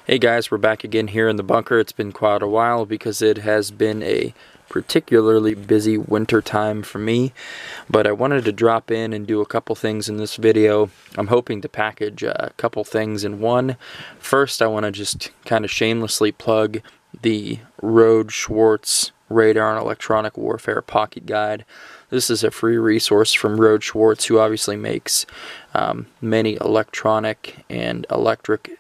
Hey guys, we're back again here in the bunker. It's been quite a while because it has been a particularly busy winter time for me, but I wanted to drop in and do a couple things in this video. I'm hoping to package a couple things in one. First, I want to just kind of shamelessly plug the Rode Schwartz Radar and Electronic Warfare Pocket Guide. This is a free resource from Rode Schwartz, who obviously makes many electronic and electrical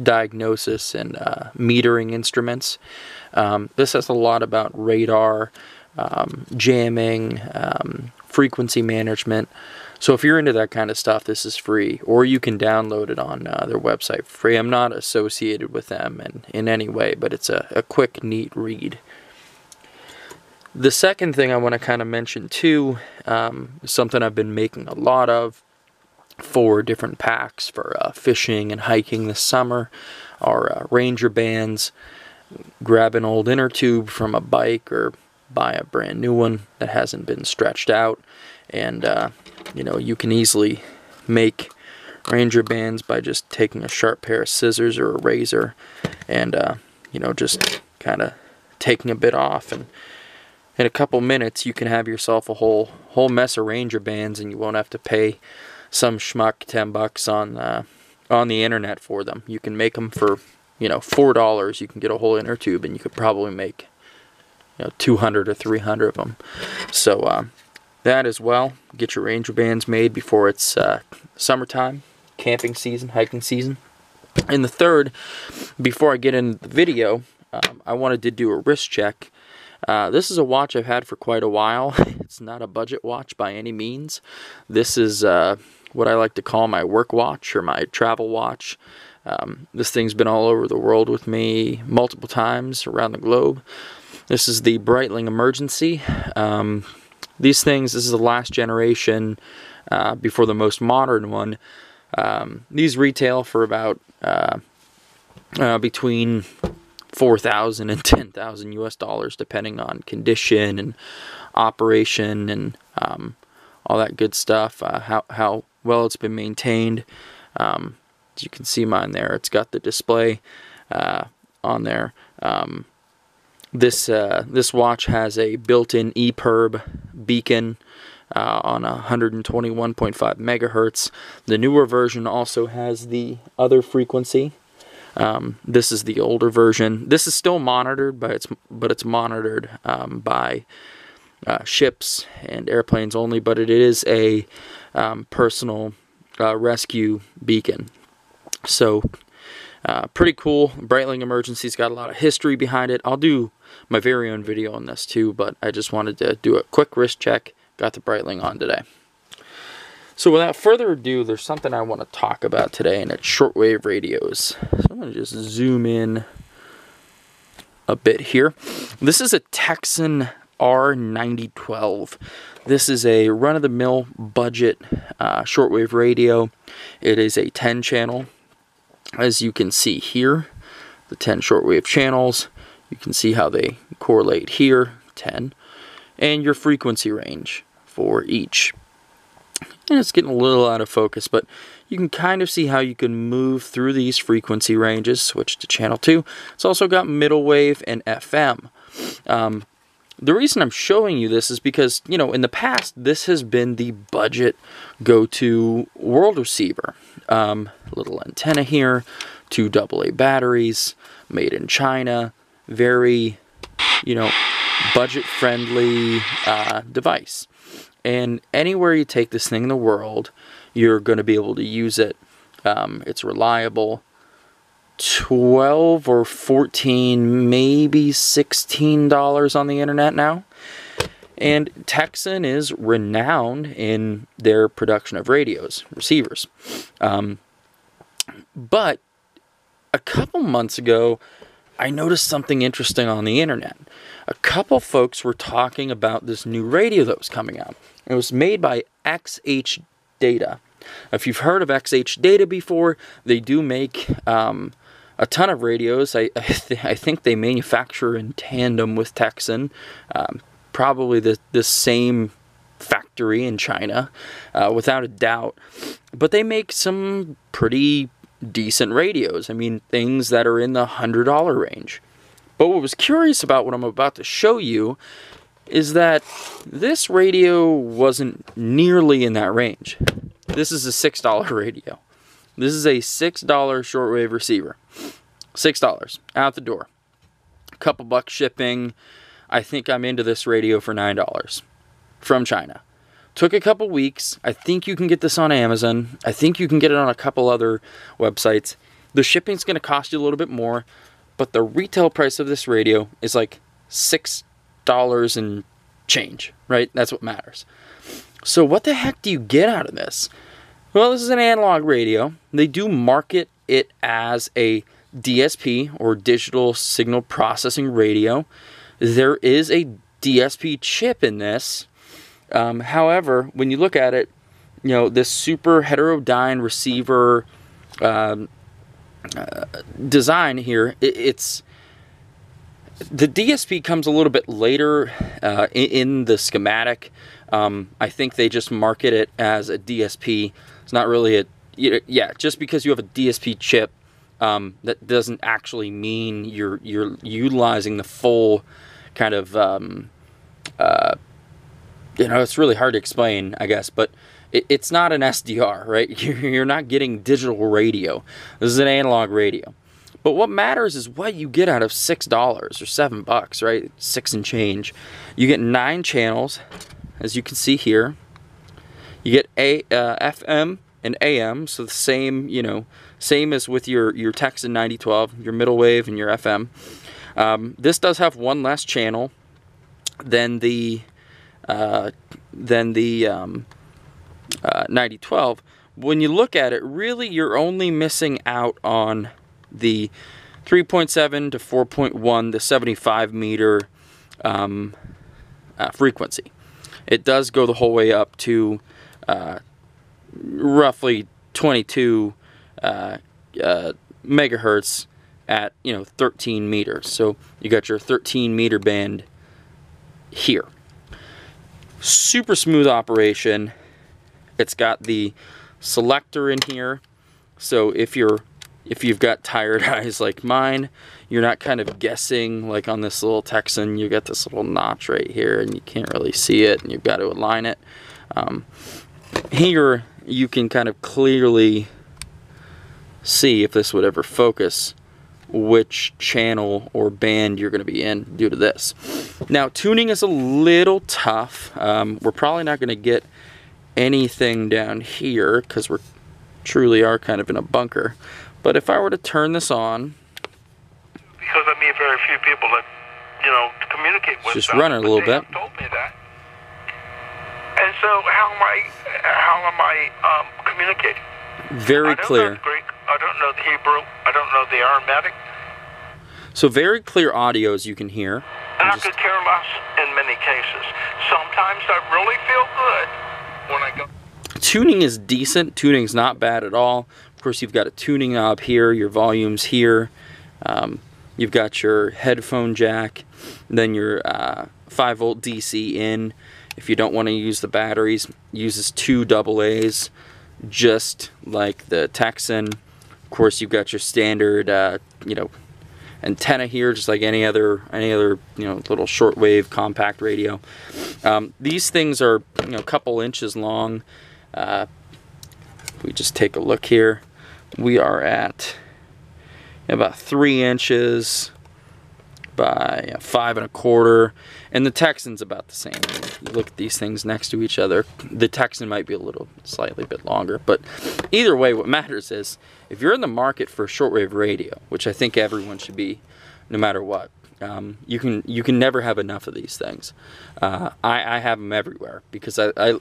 diagnosis and metering instruments. This has a lot about radar, jamming, frequency management. So if you're into that kind of stuff, this is free, or you can download it on their website for free. I'm not associated with them in any way, but it's a quick, neat read. The second thing I want to kind of mention too is something I've been making a lot of for different packs for fishing and hiking this summer are Ranger bands. Grab an old inner tube from a bike or buy a brand new one that hasn't been stretched out, and you know, you can easily make Ranger bands by just taking a sharp pair of scissors or a razor and you know, just kind of taking a bit off, and in a couple minutes you can have yourself a whole mess of Ranger bands, and you won't have to pay some schmuck $10 on the internet for them. You can make them for, you know, $4. You can get a whole inner tube, and you could probably make, you know, 200 or 300 of them. So that as well. Get your Ranger bands made before it's summertime, camping season, hiking season. And the third, before I get into the video, I wanted to do a wrist check. This is a watch I've had for quite a while. It's not a budget watch by any means. This is what I like to call my work watch or my travel watch. This thing's been all over the world with me multiple times around the globe. This is the Breitling Emergency. These things, this is the last generation before the most modern one. These retail for about between $4,000 and $10,000 US depending on condition and operation and all that good stuff, how well it's been maintained. As you can see mine there, it's got the display on there. This watch has a built-in EPIRB beacon on 121.5 megahertz. The newer version also has the other frequency. This is the older version. This is still monitored, but it's monitored by ships and airplanes only. But it is a personal rescue beacon. So pretty cool. Breitling Emergency's got a lot of history behind it. I'll do my very own video on this too, but I just wanted to do a quick wrist check. Got the Breitling on today. So without further ado, there's something I want to talk about today, and it's shortwave radios. So I'm going to just zoom in a bit here. This is a Texan R9012. This is a run-of-the-mill budget shortwave radio. It is a 10-channel. As you can see here, the 10 shortwave channels. You can see how they correlate here, 10. And your frequency range for each. And it's getting a little out of focus, but you can kind of see how you can move through these frequency ranges. Switch to channel 2. It's also got middle wave and FM. The reason I'm showing you this is because, you know, in the past, this has been the budget go-to world receiver. Little antenna here, 2 AA batteries, made in China, very, you know, budget-friendly device. And anywhere you take this thing in the world, you're going to be able to use it. It's reliable. $12 or $14, maybe $16 on the internet now. And Texan is renowned in their production of radios, receivers. But a couple months ago, I noticed something interesting on the internet. A couple folks were talking about this new radio that was coming out. It was made by XHData. If you've heard of XHData before, they do make a ton of radios. I think they manufacture in tandem with Texan. Probably the same factory in China, without a doubt. But they make some pretty decent radios. I mean, things that are in the $100 range. But what was curious about what I'm about to show you is that this radio wasn't nearly in that range. This is a $6 radio. This is a $6 shortwave receiver. $6 out the door. A couple bucks shipping. I think I'm into this radio for $9 from China. Took a couple weeks. I think you can get this on Amazon. I think you can get it on a couple other websites. The shipping's going to cost you a little bit more, but the retail price of this radio is like $6 and change, right? That's what matters. So what the heck do you get out of this? Well, this is an analog radio. They do market it as a DSP, or digital signal processing radio. There is a DSP chip in this. However, when you look at it, you know, this super heterodyne receiver design here, it's the DSP comes a little bit later in the schematic. I think they just market it as a DSP. It's not really a, yeah, just because you have a DSP chip, that doesn't actually mean you're utilizing the full kind of, you know, it's really hard to explain, I guess, but it's not an SDR, right? You're not getting digital radio. This is an analog radio. But what matters is what you get out of $6 or $7, right? 6 and change. You get 9 channels, as you can see here. You get FM and AM, so the same, you know, same as with your Texan 9012, your middle wave and your FM. This does have one less channel than the 9012. When you look at it, really you're only missing out on the 3.7 to 4.1, the 75 meter frequency. It does go the whole way up to roughly 22 megahertz at, you know, 13 meters. So you got your 13 meter band here. Super smooth operation. It's got the selector in here, so if you've got tired eyes like mine, you're not kind of guessing like on this little Texan. You got this little notch right here and you can't really see it, and you've got to align it. Here you can kind of clearly see, if this would ever focus, which channel or band you're going to be in due to this. Now, tuning is a little tough. We're probably not going to get anything down here because we truly are kind of in a bunker. But if I were to turn this on, because I meet very few people that, you know, to communicate with. Just run it a little bit. Told me that. And so how am I communicating? Very clear. I don't know the Greek, I don't know the Hebrew, I don't know the Aramaic. So very clear audio, as you can hear. And I could care less in many cases. Sometimes I really feel good when I go. Tuning is decent. Tuning's not bad at all. Of course, you've got a tuning knob here, your volume's here. You've got your headphone jack, then your 5-volt DC in. If you don't want to use the batteries, uses 2 AA's, just like the Texan. Of course, you've got your standard, you know, antenna here, just like any other you know, little shortwave compact radio. These things are, you know, a couple inches long. We just take a look here. We are at about 3 inches by 5 1/4, and the Texan's about the same. You look at these things next to each other. The Texan might be a little slightly bit longer, but either way, what matters is if you're in the market for shortwave radio, which I think everyone should be, no matter what, you can never have enough of these things. I have them everywhere because I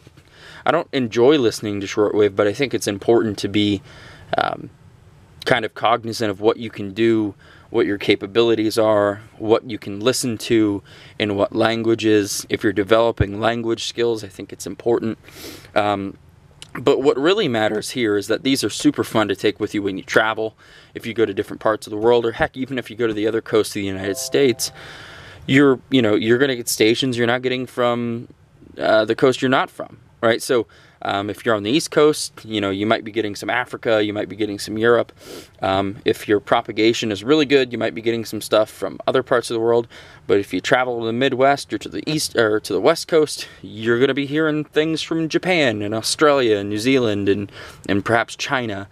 don't enjoy listening to shortwave, but I think it's important to be kind of cognizant of what you can do, what your capabilities are, what you can listen to, in what languages. If you're developing language skills, I think it's important. But what really matters here is that these are super fun to take with you when you travel. If you go to different parts of the world, or heck, even if you go to the other coast of the United States, you're going to get stations you're not getting from the coast you're not from, right? So if you're on the East Coast, you might be getting some Africa, you might be getting some Europe. If your propagation is really good, you might be getting some stuff from other parts of the world. But if you travel to the Midwest or to the East or to the West Coast, you're going to be hearing things from Japan and Australia and New Zealand and perhaps China.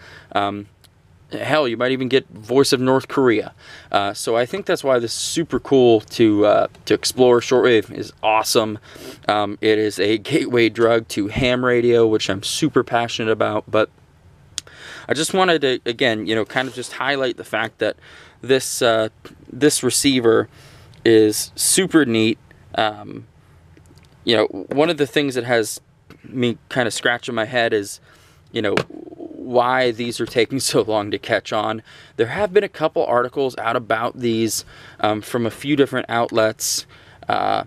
Hell, you might even get voice of North Korea. So I think that's why this is super cool to explore. Shortwave is awesome. It is a gateway drug to ham radio, which I'm super passionate about. But I just wanted to, again, kind of just highlight the fact that this receiver is super neat. One of the things that has me kind of scratching my head is, why these are taking so long to catch on. There have been a couple articles out about these from a few different outlets. I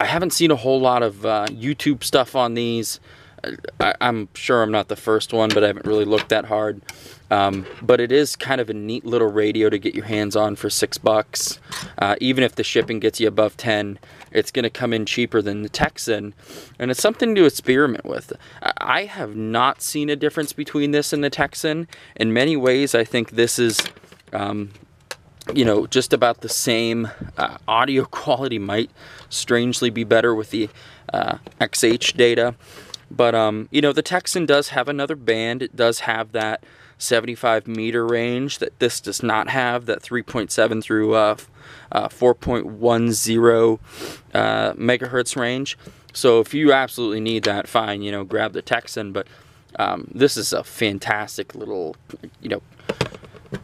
haven't seen a whole lot of YouTube stuff on these. I'm sure I'm not the first one, but I haven't really looked that hard. But it is kind of a neat little radio to get your hands on for $6. Even if the shipping gets you above 10, it's going to come in cheaper than the Texan, and it's something to experiment with. I have not seen a difference between this and the Texan. In many ways, I think this is, just about the same. Audio quality might strangely be better with the XHData, but the Texan does have another band. It does have that 75 meter range that this does not have, that 3.7 through 4.10 megahertz range. So if you absolutely need that, fine, grab the Texan. But this is a fantastic little,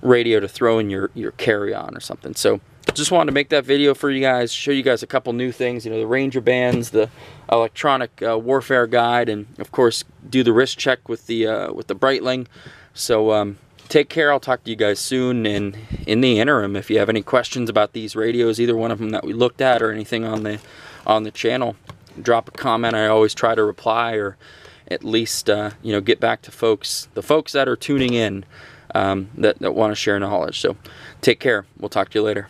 radio to throw in your carry-on or something. So just wanted to make that video for you guys, show you guys a couple new things, the Ranger bands, the electronic warfare guide, and of course do the wrist check with the Breitling. So take care. I'll talk to you guys soon. And in the interim, if you have any questions about these radios, either one of them that we looked at or anything on the channel, drop a comment. I always try to reply, or at least get back to the folks that are tuning in, that want to share knowledge. So take care. We'll talk to you later.